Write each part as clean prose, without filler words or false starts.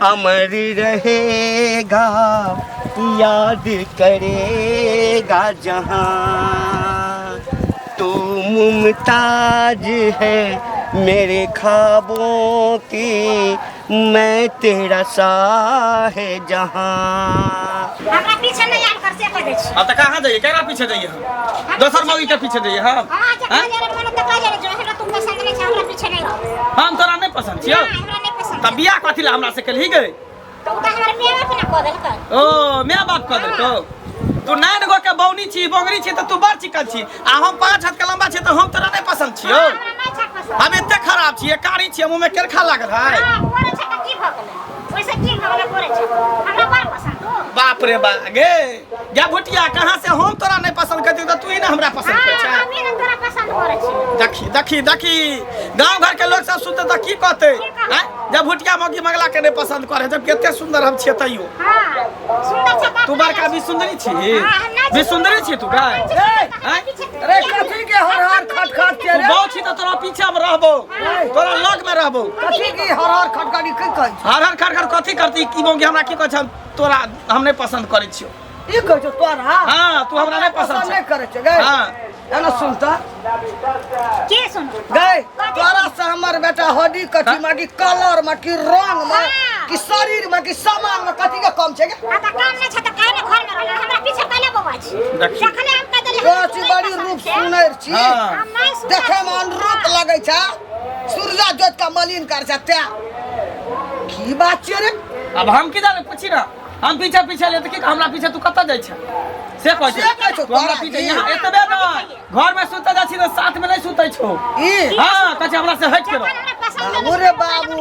अमर रहेगा, याद करेगा जहां। तू मुमताज है मेरे ख्वाबों की, मैं तेरा साहे जहां। हमरा पीछे नहीं याद कर से कह दे छी। अब तक कहां जाइए, केकरा पीछे जाइए हम? दोसर मौगी के पीछे जाइए हम? हां जब जरे मन तक जरे जो हमरा तुम पसंद नहीं छ, हमरा पीछे नहीं रहो। हम तोरा नहीं पसंद छियो? हमरा नहीं पसंद। तब बियाह कथि ला हमरा से कलही गए? तो उता हमर मेवा पे ना कह देल कर। ओ मैं बात कर दे तो तू 9 गो के बौनी छी, बोंगरी छी, तो तू बड़ चिकन छी, आ हम 5 हाथ के लंबा छी, तो हम तोरा नहीं पसंद छियो? हमरा नहीं छ पसंद। हम एते खराब छी, कारी छी, मुंह में केरखा लागल है। हां कोरे छ त की भ गेलै? ओइसे की भ गेलै कोरे छ? हमरा बड़ पसंद हो। बाप रे बा गे या भुटिया, कहां से हम तोरा नहीं पसंद करती, तो तू ही ना हमरा पसंद कर छ। हम ही ना तोरा पसंद करे छी। देखी देखी देखी गांव घर के लोग सब सुनते त की कहते हैं? जब भुटिया मौगी मंगला के नहीं पसंद करे, जब केते सुंदर हम छियै तइयो। हां सुंदर छ त तू बड़का भी सुंदरी छी? हां भी सुंदरी छी तू गाय? अरे कथी के हर हर खटखट के तू रे? बहुत छी तो तोरा पीछे में रहबो, तोरा लग में रहबो। कथी की हर हर खटखटी की कहै छ? हर हर खर खर कथी करती की मौगी हमरा की कहै छ? तोरा हम नहीं पसंद करे छियो। ई कहै छ तोरा? हां तू हमरा नहीं पसंद नहीं छ। करे छ गए। हां एना सुनता के सुन गए तोरा से हमर बेटा हड्डी कथी में की कलर में की रंग में की शरीर में की सामान में कथी के कम छै गे? आ त काम नहीं छ त काहे न घर में रहला? हमरा पीछे काहे बौआ छी? देखी। जखने हम कह देली कोची बड़ी रूप सुनर छी, हाँ। हम नहीं सुन। देखे में अनुरूप लगे छ, सूर्या जोत का मलिन कर छ त्या। की बात छै रे? अब हम की जाने पूछी ना, हम पीछे पीछे ले त की हमरा पीछे तू कत जाय छ? से कहै से कहै छ छौ, तू हमरा तोरा पीछे की? यहाँ एतबे ना घर में सुत जा छी, तो साथ में नहीं सुतै छौ। ई हां कहै हमरा से हट के रह। हमरा पसंद नहीं। अरे बाबू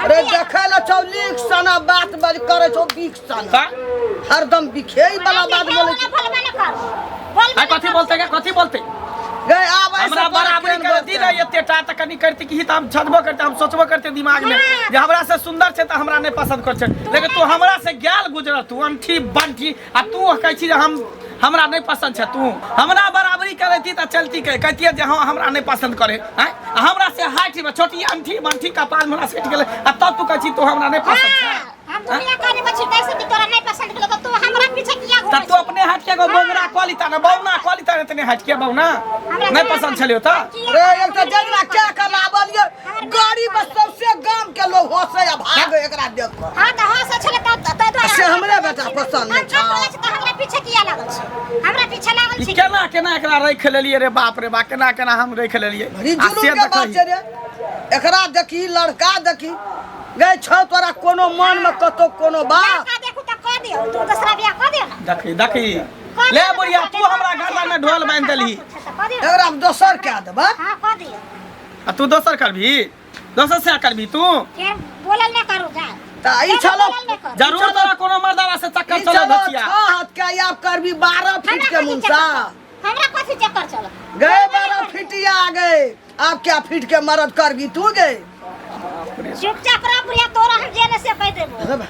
रे देखे ल छौ लीक सना बात बज करे छौ बीक सना, का हरदम बिखेई वाला बात बोले छ। बोलबे न कर। आ कथी बोलते के कथी बोलते? गए आब ऐसा हमरा बराबरी कर दी रही एते टा त कनी करती की त हम छजबो करते, हम सोचबो करते दिमाग में जे हमरा से सुंदर छै त हमरा नहीं पसंद कर छै, लेकिन तू हमरा से ग्याल गुजर, तू अंठी बंठी, आ तू कहै छी जे हमरा नहीं पसंद छै। तू हमरा बराबरी करती त चलती कहती जे हां हमरा नहीं पसंद करे हैं? हमरा से हाइट में छोटी अंठी बंठी कपाल में सेट गेले, आ तब तू कहै छी तू हमरा नहीं पसंद छै। हम दुनिया काने बची कैसे कि तोरा नहीं पसंद केलो तो तू हमरा पीछे किया घूमै? तब तू अपने हाथ के गो बोंगरा क्वालिटी ना बौना क्वालिटी इतने हाथ के बौना नहीं पसंद छलियो त? रे एक तो जगरा क्या कर लाबलिए गाड़ी बस सबसे गांव के लोग होसे आ भाग एकरा देख कर। हां त हां से छले त से हमरे बेटा पसंद नहीं छ। हमरा पीछे किया लागल छी? हमरा पीछे लागल ई छी। केना केना एकरा रख लेलिए रे बाप रे बा, केना केना हम रख लेलिए। बड़ी जुलूम के बात छै रे। एकरा देखी लड़का देखी गए छ तोरा कोनो मन में कतो कोनो बात का देखू त कह दियो, तू दूसरा बियाह कर दियो ना। देखी देखी ले बुढ़िया तू हमरा गर्दन में ढोल बांध देली, एकरा में दोसर क्या देबा? हां कह दियो। आ तू दोसर करबी? दोसर से करबी तू? के बोलल न करू जा। त ई छलो जरूर तोरा कोनो मर्दावा से चक्कर ई चलो चलो बचिया। 6 हाथ के या करबी 12 फीट के मुंसा। हमरा कथि चक्कर चलो? गए 12 फीटिया आ गए, आप क्या फीट के मरद करबी तू गए? चुपचाप रह बुढ़िया, तोरा हम जेने से कह देबो।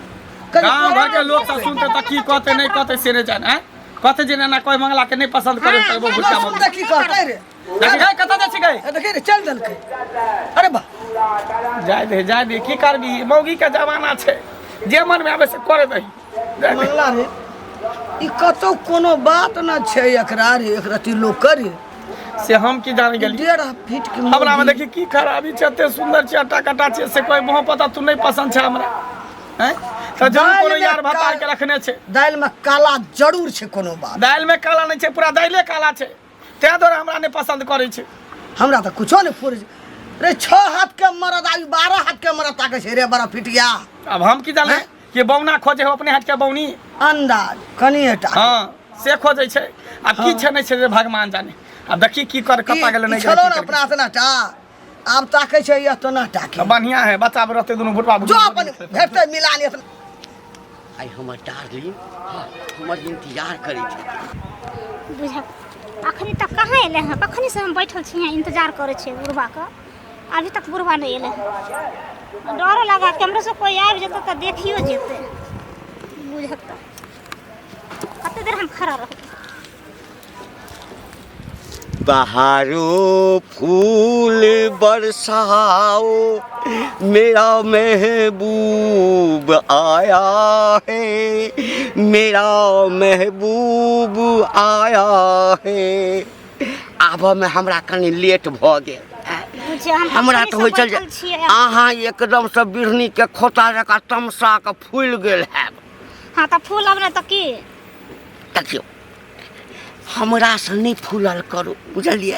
गांव घर के लोग सब सुनते त की कहते नहीं कहते से नहीं जाने हैं? कहते जे ना कोई मंगला के नहीं पसंद करे तो वो गुस्सा बोल। देखी कहते रे देखी गए कत जा छी गए? देखी रे चल दल के। अरे बा जाय दे की करबी, मौगी के जमाना छै, जे मन में आवे से करे दही। मंगला रे ई कतो कोनो बात ना छै एकरा रे, एकरा ती लोग करे से हम की जान गेली? 1.5 फीट के हमरा में देखी की खराबी छै, एते सुंदर छै, अटा कटा छै, से कोई मोहब्बत तू नहीं पसंद छै हमरा हैं? त जरूर कोनो यार भतार के रखने छै। दाल में काला जरूर छै कोनो बात। दाल में काला नहीं छै, पूरा दाले काला छै, ते द्वारा हमरा नहीं पसंद करे छै। हमरा त कुछो नहीं फुर रे। 6 हाथ के मरद आई 12 हाथ के मरद ताके छै रे बड़ा फिटिया। अब हम की जाने कि बौना खोजे हो अपने हाथ के बौनी? अंदाज कनिएटा हां से खोजे छै, अब की छै नहीं छै रे भगवान जाने। अब देखी की कर कता गेले नहीं चलो ना प्रार्थना टा अब ताके छै या तो ना ताके। बढ़िया है बच्चा रहते दोनों बुढ़वा जो अपन भेटते मिलान एत आई हमर डार्लिंग हमर इंतजार करै छै। बुझा अखनी तक कहाँ एले हैं? कखनी से हम बैठल छी यहाँ इंतजार करे छे बुढ़वा का, अभी तक बुढ़वा नहीं एले हैं। डर लगा कैमरे से कोई आबि जेते तो देखियो जेते। बुझत कते देर हम खड़ा रहब? बहारों फूल बरसाओ, मेरा महबूब आया है, मेरा महबूब आया है। आब में हमरा कनी लेट भ गेल। हमरा तो हो चल अहाँ एकदम से बिढ़नी के खोता जका तमसा के फूल गेल है। हाँ तो फूल अब तो की देखियो हमरा से नहीं फूलल करू, बुझलिए?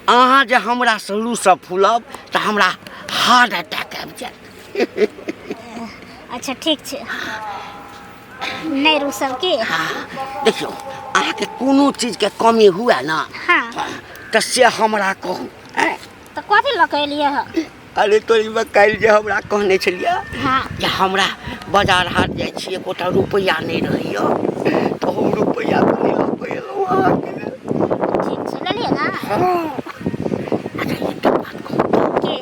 अहाँ जे हमरा से लू से फूलब तो हमरा हार्ट अटैक आबि जायत। अच्छा ठीक है, नहीं रूसल की। हाँ देखियो अहाँ के कोनो चीज के कमी हुए ना, हाँ तो से हमरा कहू। तो कथी लऽ के एलियै है? अरे तोरी में काल्हि जे हमरा कहने छलिए हाँ कि हमरा बाजार हाट जाइ छियै, गोटा रुपैया नहीं रहियो, तो हम रुपैया नहीं लऽ पेलहुँ अहाँके। ठीक छै, ले लिअ ना। अच्छा एकटा बात कहू, की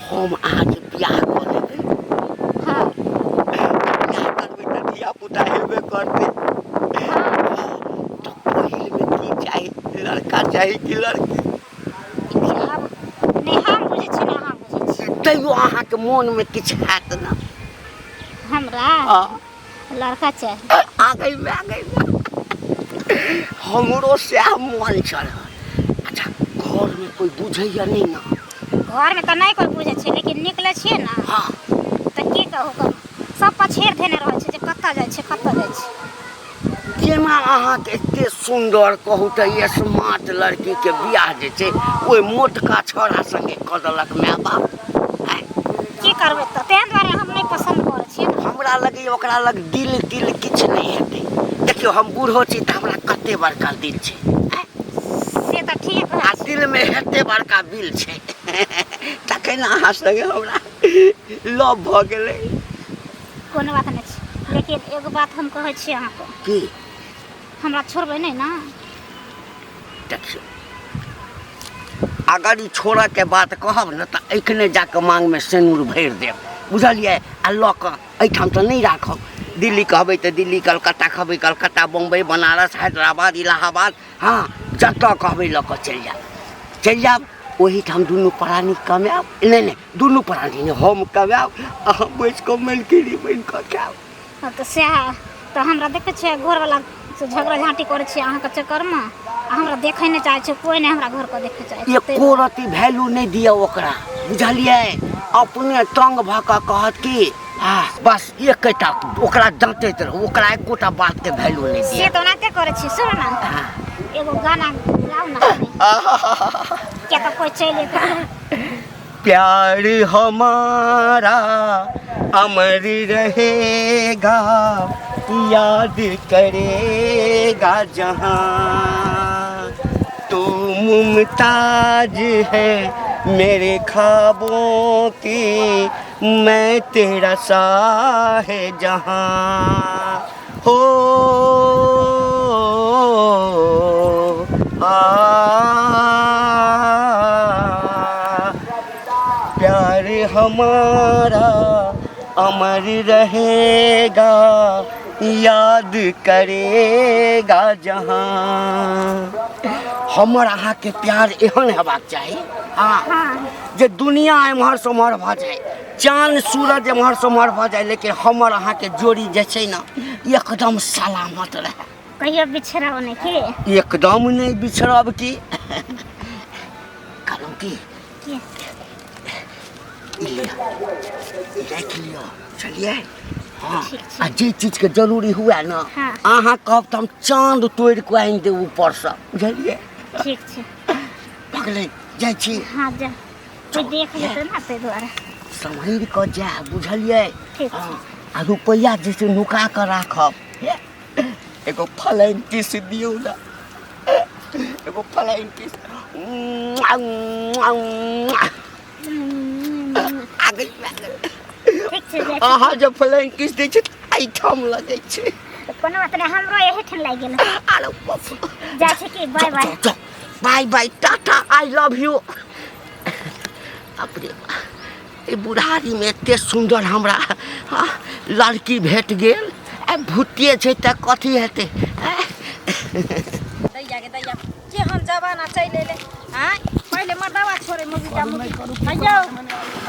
हम अहाँके बियाह कऽ लेबै। हाँ बियाह करबै तऽ धिया पुता हेबे करतै। तो पहिल में की चाही, लड़का चाही कि लड़की? नहीं हम बुझै छी ना, अहाँ बुझै छी। तैयो अहाँके मोन में किछु हैत ना? हमरा लड़का चाही। आगे में हमरो से मन चल। अच्छा घर में कोई बुझैया नहीं ना? घर में तो नहीं कोई बुझै छै, लेकिन निकले छियै ना हाँ तो की कहू, सब पछेर देने रहै छै जे कतऽ जाइ छै कतऽ जाइ छै। केना अहाँके एते सुंदर कहू तऽ स्मार्ट लड़की के बियाह जे छै ओइ मोटका छोरा संगे कऽ देलक माय बाप। की करबै तऽ तें दुआरे हम नहीं पसंद करै छियै ना। हमरा लगे ओकरा लग दिल तिल किछु नहीं हेतै। देखियो हम बूढ़ो छी तऽ हमरा कते बड़का दिल छै, से तऽ ठीक आ है। दिल में हेते बड़का बिल छै। तखन अहाँ संगे हमरा लव भऽ गेलै। कोनो बात नहीं छै, लेकिन एगो बात हम कहै छी अहाँके, की? हमरा छोड़बै नहीं ना? देखियो अगर ई छोड़ा के बात कहब न तऽ एखने जाके मांग में सिंदूर भरि देब, बुझलिए? आ लऽ कऽ एहिठाम तऽ नहीं राखब। दिल्ली कहबै तऽ दिल्ली, कलकत्ता कहबै कलकत्ता, बम्बई, बनारस, हैदराबाद, इलाहाबाद, हाँ जतऽ कहबै लऽ कऽ चलि जायब। ओहीठाम दुनू प्राणी कमायब। नहीं दुनू प्राणी नहीं, हम कमायब, अहाँ बैस कऽ मलकिनी बनि कऽ खायब। हाँ तो सएह तो हमरा देखै छियै घरवला से झगड़ा झाँटी करै छियै अहाँके चक्करमे, हमरा देखै नहीं चाहै छै, कोई नहीं हमरा घरके देखै चाहै छै। एको रति वैल्यू नहीं दिया ओकरा, बुझलिए? अपने तंग भऽ कऽ कहत कि बस एकटा ओकरा डांटैत रहो, ओकरा एकोटा बात के वैल्यू नहीं से दिया। तो ओनाहिते करै छी। सुन ना एगो गाना गाउ ना, क्या तो कोई चलि एतै। प्यार हमारा अमर रहेगा, याद करेगा जहां। तू मुमताज है मेरे ख्वाबों की, मैं तेरा साहे जहां। हो प्यार हमारा अमर रहेगा, याद करेगा जहां। हमर अहाँ के प्यार एहन हेबाक चाही हाँ जे दुनिया एम्हर से उम्हर भऽ जाए, चाँद सूरज एम्हर से उम्हर भऽ जाए, लेकिन हमर अहाँ के जोड़ी जे छै ना एकदम सलामत रहे। कहियो बिछड़ब नहीं की? एकदम नहीं बिछड़ब की। कहलहुँ की राखि लियो, चलिए? हाँ आ जे चीज के जरूरी हुए ना अहाँ कहब तऽ हम चाँद तोड़ि कऽ आनि देब ऊपर से, बुझलिए? ठीक छै, भगलै जाइ छी। हाँ जा, कोई देख लेतै ना ताहि दुआरे सम्हरि कऽ जाए, बुझलिए? ठीक छै। हाँ आ रुपैया जे छै नुका कऽ राखब। एगो फ्लाइंग किस दियौ ना, एगो फ्लाइंग किस। ठीक छै, अहाँ जब फ्लाइंग किस दै छै एहिठाम लगै छै। कोनो बात नहीं, हमरो यही ठन लागि गेल। अरे बाप, जा छै कि bye bye. Bye bye, tata, I love you. अपने ए बुढ़ारी में एते सुंदर हमरा लड़की भेट गेल। भूतिए छै तऽ कथी हेतै? मर्दावा ना चले ले हां पहले मर्दावा छोड़े मौगी का भैया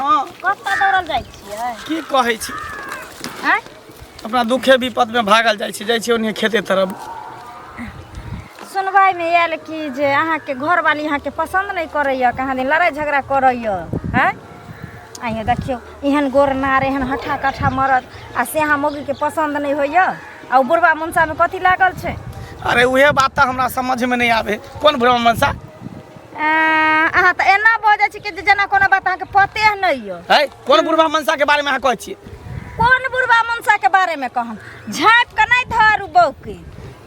हां कत्ता दौड़ल जाइ छियै की कहै छी हां अपना दुखे विपद में भागल जाइ छी ओन्हे खेते तरफ सुनवाई में आयल कि जे अहाँ के घर वाली अहाँ के पसंद नहीं करैया कहाँ दिन लड़ाई झगड़ा करैया हैं आइए देखियो एहन गोर नार एहन हठा कठा मरद आ से अहाँ मौगी के पसंद नहीं होइया आ बुढ़वा मनसा में कथी लागल छै अरे उहे बात त हमरा समझ में नहीं आवे कौन बुढ़वा मनसा अहाँ त एना बजै छी कि जेना कोनो बात अहाँ के पते नहीं यो है कौन बुढ़वा मनसा के बारे में अहाँ कहै छी कौन बुढ़वा मनसा के बारे में कहम झाँप के नहीं धरू बहू के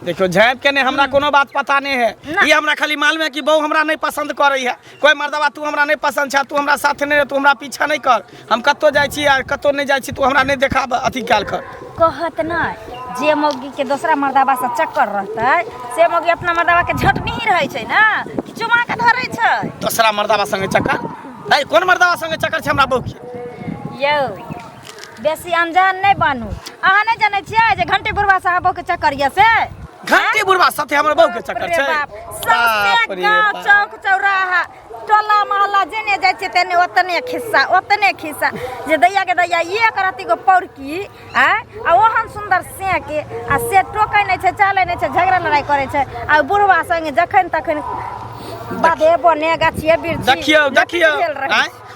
देखियो झाँप के ने हमरा कोनो बात पता नहीं है ये हमरा खाली मालूम है कि बहू हमरा नहीं पसंद करई है कोई मर्दवा तू हमरा नहीं पसंद छ तू हमरा साथ नहीं तू हमरा पीछा नहीं कर हम कत्तो जाइ छी आ कत्तो नहीं जाइ छी तू हमरा नहीं देखाब अथी काल कर कहत नहीं जे मौगी के दूसरा मर्दवा से चक्कर रहतै से मौगी अपना मर्दवा के झटनी ही रहै छै ना कि चुमा के धरै छै दूसरा मर्दवा संगे चक्कर है कौन मर्दवा संगे चक्कर छै हमरा बहू के यौ बेसी अनजान नहीं बनू अहाँ नहीं जानै छियै जे घंटे बुढ़वा साहब के चक्कर ये से घंटी बुढ़वा साथे हमर बहू के चक्कर छै सबसे गांव चौक चौराहा टोला मोहल्ला जेने जाइ छै तेने ओतने खिस्सा जे दैया के दैया एक रत्ती गो पौरकी आ ओहन सुंदर से के आ से टोकै नहीं छै चालै नहीं छै झगड़ा लड़ाई करे छै आ बुढ़वा संगे जखन तखन बाधे बने गाछिए बिरछी देखियो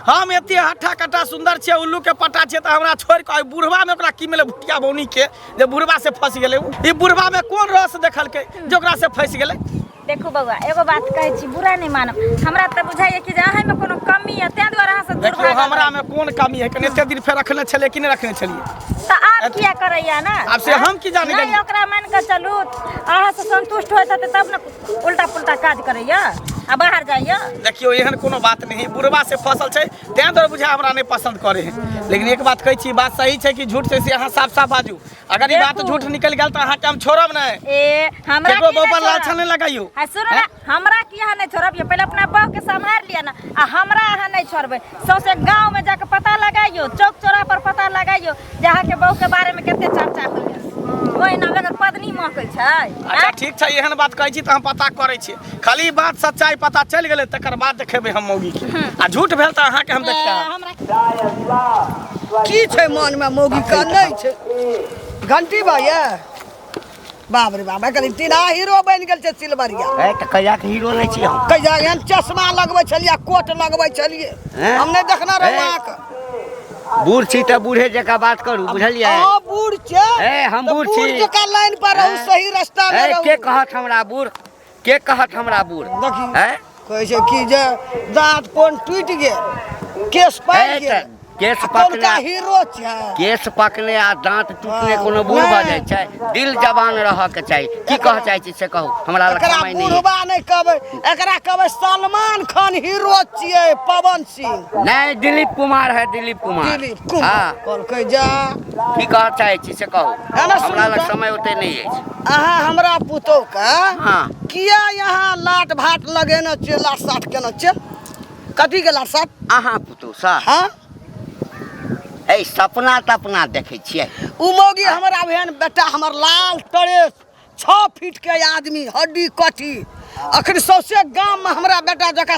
हम एते हट्ठा कट्टा सुंदर छे उल्लू के पटा छे त हमरा छोड़ के बुढ़वा में ओकरा की मिले भुटिया बौनी के जे बुढ़वा से फंस गेले ई बुढ़वा में कोन रस देखल के जे ओकरा से फंस गेले देखू बउआ एगो बात कहै छी बुरा नहीं मानब हमरा त बुझाइए कि जे अहाँ में कोनो कमी है तै द्वारा अहाँ से दूर देखियो हमरा में कोन कमी है कने एते दिन फेर रखले छले कि नहीं रखने छलिए त आप किया करैया ना अब से हम की जाने नहीं ओकरा मान के चलू अहाँ से संतुष्ट होत तब न उल्टा पुल्टा काज करैया आ बाहर जाइया देखियो एहन कोनो बात नहीं बुढ़वा से फसल छै तै द्वारा बुझा हमरा नहीं पसंद करे है लेकिन एक बात कहै छी बात सही छै कि झूठ से अहाँ साफ साफ बाजू अगर ई बात झूठ निकल गेल त अहाँ के हम छोड़ब नहीं ए हमरा केकरो ऊपर लाछा नहीं लगाइयो आ सुनो ना हमरा की अहाँ नहीं छोड़ब पहले अपना बहू के संभाल लिया ना आ हमरा अहाँ नहीं छोड़बै सौसे गांव में जाके पता लगाइयो चौक चौरा पर पता लगाइयो जहाँ के बहू के बारे में केते चर्चा होइया ओइ ना लगन पत्नी महकै छै अच्छा ठीक छै एहन बात कहै छी त हम पता करै छी खाली बात सच्चाई पता चल गेलै तकर बाद देखेबै हम मौगी के आ झूठ भेल त अहाँ के हम देखाब की छै मन में मौगी का नहीं छै घंटी भैया बाप रे बाप कनी तीना हीरो बन गेल छै सिल्वरिया ए त कहिया के हीरो नहीं छी हम कहिया एहन चश्मा लगबै छलिए कोट लगबै छलिए हम नहीं देखना रहुआ के बूढ़ छी त बूढ़े जका बात करू बुझलियै हां बूढ़ छै ए हम बूढ़ छी बूढ़ जका लाइन पर रहू सही रास्ता में रहू के कहत हमरा बूढ़ के कहत हमरा बूढ़ देखी हैं कहै छै कि जे दांत कोन टूट गेल केस पाक गेल केस का पकने हीरो छै केस पकने आ दांत टूटने कोनो बूढ़ भ जाय छै दिल जवान रह के चाही की कह चाहै छी से कहू हमरा लग एकरा समय नहीं बुढ़वा नहीं कहबै एकरा कहबै सलमान खान हीरो छियै पवन सिंह नहीं दिलीप कुमार है दिलीप कुमार दिलीप कुमार कहलकै जा की कह चाहै छी से कहू ना सुनू हमरा लग तऽ। समय ओते नहीं है अहाँ हमरा पुतौ के हाँ किया यहाँ लाट भाट लगेने छियै लाट साट केने छियै कथी के लाट साट अहाँ पुतौ सा हाँ ए सपना तपना देखै छियै उ मौगी हमरा बहन बेटा हमर लाल टरेस 6 फीट के आदमी हड्डी कठी अखन सौसे गांव में हमरा बेटा जका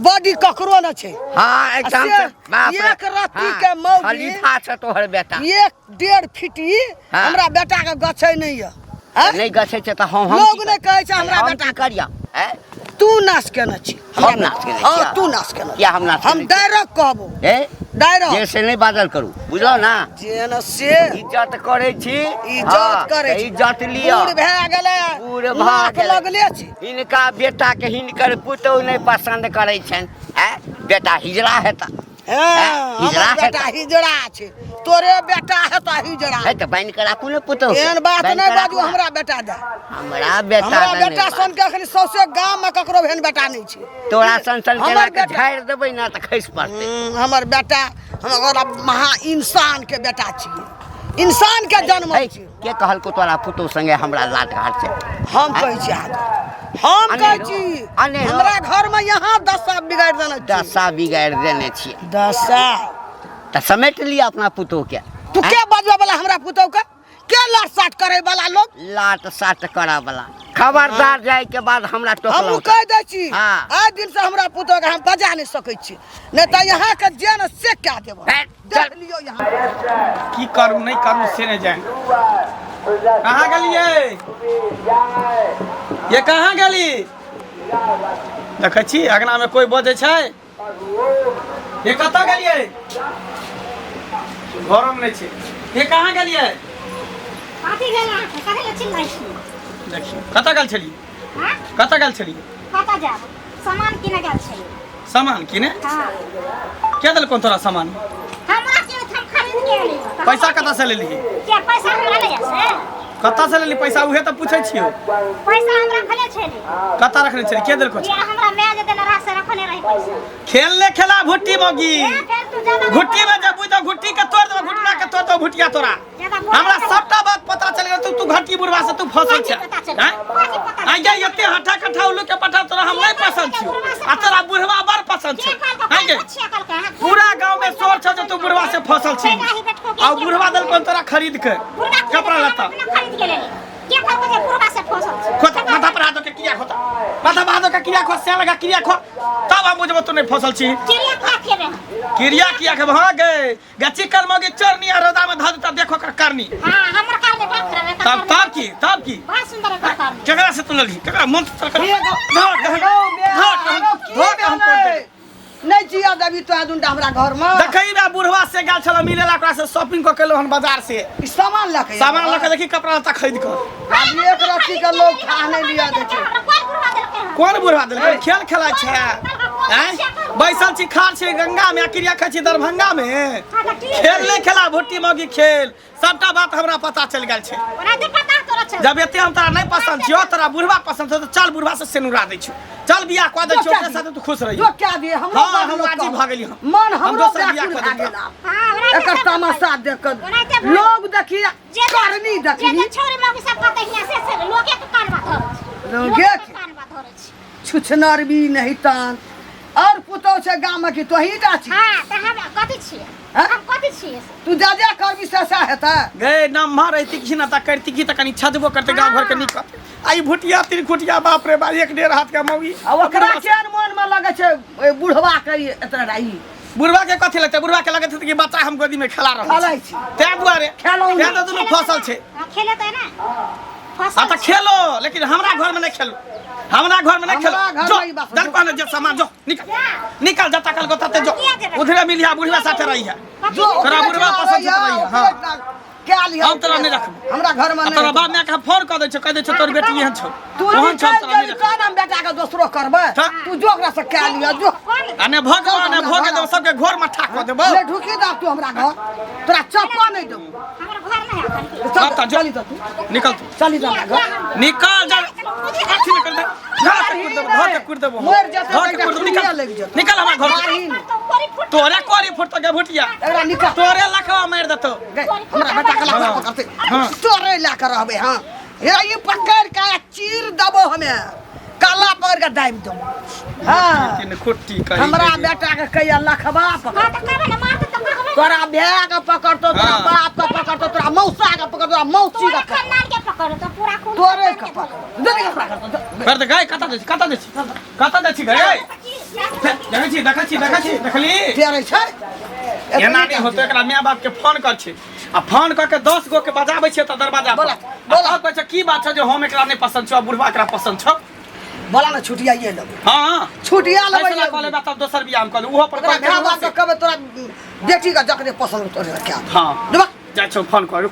बॉडी ककरो न छै हाँ एकदम से बाप रे एक रत्ती के मौगी खलीफा छ तोहर बेटा 1.5 फीटी हाँ। हमरा बेटा के गछै नहीं है नहीं गछै छै त हम लोग ने कहै छै हमरा बेटा करिया हैं तू नाश केने छी हम नाश केने छी हां तू नाश केने किया हम नाश हम केने छी? डायरेक्ट कहबो ए डायरेक्ट जैसे नहीं बादल करू बुझलो ना जेना से इज्जत करे छी इज्जत करे छी इज्जत लिया बूढ़ भए गेलै बूढ़ भए लाख गेलै। लगले छी इनका बेटा के हिनकर पुतौ नहीं पसंद करे छन हैं बेटा हिजड़ा हेता हां हिजड़ा हमर बेटा हेता हिजड़ा छै तोरे बेटा हेता हिजड़ा है त बन के राखू ने पुतौ एहन बात नहीं बाजू हमरा बेटा दे हमरा बेटा हमरा नहीं बेटा बाजू। सन के अखन सौसे गांव में ककरो बहन बेटा नहीं छै तोरा सन सन हमर केला के बेटा- झाड़ देबै ना त खैस पड़तै हमर बेटा हमरा महा इंसान के बेटा छियै इंसान के जन्म है, छियै के कहलको तोरा पुतौ संगे हमरा लाट घाट छै हम कहै छी हम कहै अनेरो, छी अनेरो। हमरा घर में यहाँ दशा बिगाड़ देने छी दशा बिगाड़ देने छियै दशा त समेट लिया अपना पुतौ के तू क्या बजबे वाला हमरा पुतौ के क्या लाट साट करे वाला लोग लाट साट करा वाला खबरदार जाए के बाद हमरा हम टोकलौ कह दै छी हाँ। आज दिन से हमरा पुतोह के हम बजा नहीं सकै छी नहीं तो यहाँ के जेन से क्या देबो देख लियो यहाँ की करू नहीं करू से नहीं जाए कहाँ गेलिए ये कहाँ गेली देखै छी अगना में कोई बजे छै ये कतऽ गेलिए घर में नहीं छै ये कहाँ गेलिए काटी गेला काहे ले चिल्लाइ छी देखियो कतऽ गेल छली हां कतऽ गेल छली कतऽ जाब सामान किने गेल छी सामान किने हां क्या देलकौ तोरा सामान हमरा के हम खरीद के एली पैसा कतऽ से लेली के पैसा हमरा ले से कतऽ से लेली पैसा उहे तऽ पूछै छियौ पैसा हमरा खले छेली कतऽ रखने छली के देलकौ ये हमरा मैं जे देना रास से रखने रही पैसा खेलने खेला भुट्टी मोगी फिर तू ज्यादा घुट्टी में जब बुझ घुट्टी के तोड़ दो घुटना के तोड़ दो भुटिया तोरा हमरा सबटा बात पता चल गया तू घंटी बुढ़वा से तू फंसल छ हैं आई गए एते हठा कठा उल्लू के पठा तोरा हम नहीं पसंद छी आ तोरा बुढ़वा बड़ पसंद छ हैं गे पूरा गांव में शोर छ जे तू बुढ़वा से फंसल छी आ बुढ़वा दल कोन तोरा खरीद के कपड़ा लता खरीद के ले के कहबो जे बुढ़वा से फंसल खोता माथा पर हाथ के किया खोता माथा पर हाथ के किया खो से लगा किया खो तब हम बुझबो तू नहीं फंसल छी चिड़िया खा खेबे किरिया किया के भाग गए गच्ची कलमोगी चरनी आ रोदा में धर देता देखो कर करनी हां हमर काल में बात करे तब की बड़ा सुंदर है कार केकरा से तू लड़ी केकरा मन से कर नहीं जिया देवी तो आदुन हमरा घर में देखई बा बुढ़वा से गेल छला मिलेला ओकरा से शॉपिंग क केलो हन बाजार से ई सामान लके सामान लके देखी कपड़ा लता खरीद कर अब एक रत्ती के लोग खा नहीं लिया दे छै कौन बुढ़वा देलकै खेल खेलाय छै हैं बैसल छी खार छै गंगा में क्रिया खाय छी दरभंगा में खेल नहीं खेला भुट्टी मोगी खेल सबटा बात हमरा पता चल गेल छै जब एते हम तोरा नहीं पसंद छियो तोरा बुढ़वा पसंद छ तो चल बुढ़वा से सेनुरा दै छी चल बियाह कऽ दै छी ओकरा साथे तू खुश रही जो क्या दे हम हां हम राजी भ गेली हम मन हमरो दोसर बियाह व्याकुल कऽ भऽ देब गेल एकर तमाशा देख कर लोग देखी करनी देखी जे छोरी मौगी सब कहते हिया से लोगे के कान बात धरै लोगे के कान बात धरै छी छुछनर भी नहीं तान और पुतौ छै गाम में कि तोही टा छी हां त हम कथि छी हम कथि छी तू जा जा करबी ससा हेता गए नम्हर रहती कि ना ता करती की त कनी छजबो करते गांव घर के निकल आई भुटिया त्रिकुटिया बाप रे बा एक डेढ़ हाथ के मौगी आ ओकरा केन मन में लगे छै ओइ बुढ़वा के एतना राई बुढ़वा के कथि लगते बुढ़वा के लगते कि बच्चा हम गोदी में खेला रहल खेलाइ छी ते दुआरे खेलौ ते तो दुनु फसल छै खेले त ना आ फसल त खेलो लेकिन हमरा घर में नहीं खेलो हमरा घर में नहीं खेलो हमरा घर जो में ई बात दल पाने जो सामान जो निकल निकल जता कल गोताते जो उधरे मिलिया बुढ़वा साथे रही है जो तोरा बुढ़वा पसंद छै रही हां क्या लिया हम तोरा नहीं रखबो हमरा घर में तोरा बाप में के फोन कर दे छौ तोर बेटी एहन छौ तू ओहन छौ तोरा नहीं रखबो हम बेटा के दोसरो करबे हाँ। तू जो ओकरा से क्या लिया जो अने भगवान भोगे दो सबके घर में ठाक कर देबो ले ढुकी दा तू हमरा घर तोरा चप्पा नहीं दो हमर घर नहीं है हाँ, तो जो। चली जा तू निकल तू चली जा हमरा घर निकल जा अच्छी निकल दे घर के कुड़ देबो मर जाते घर के कुड़ देबो कुड़िया लग निकल जाते। निकल हमार घर मारी न। तोरे कोरी फुट के भुटिया एकरा निकल तोरे लखवा मार देतो गए, हमरा बेटा के लगा पकड़ते हाँ। तोरे ला कर रहबे हां ये पकड़ के चीर दबो हमें काला पर के दाब दो हां तीन खुट्टी कही हमरा बेटा के कहिया लखबा पकड़ हां त कहबे ना मार त कहबे तोरा भैया के पकड़तो तोरा हाँ। बाप के पकड़तो तोरा मौसा के पकड़तो तोरा मौसी तोरा के पकड़तो खानदान के पकड़ तो पूरा खून तोरे के पकड़ जल्दी के पकड़ कर दे गए कता दे छी गए देखली तेरे छै एना नहीं होतो एकरा माय बाप के फोन कर छी आ फोन क के 10 गो के बजाबै छै त दरवाजा पर बोला कहै छै की बात छै जे हम एकरा नहीं पसंद छ बुढ़वा एकरा पसंद छ बोला ना छुटिया ये लो हां छुटिया फैसला लेबै कर लेबा तब दोसर बियाह हम कर ओहो पर तोरा भैया बाप के कहबे तोरा बेटी का जकरे पसंद तोरे क्या हां देबा जा छौ फोन कर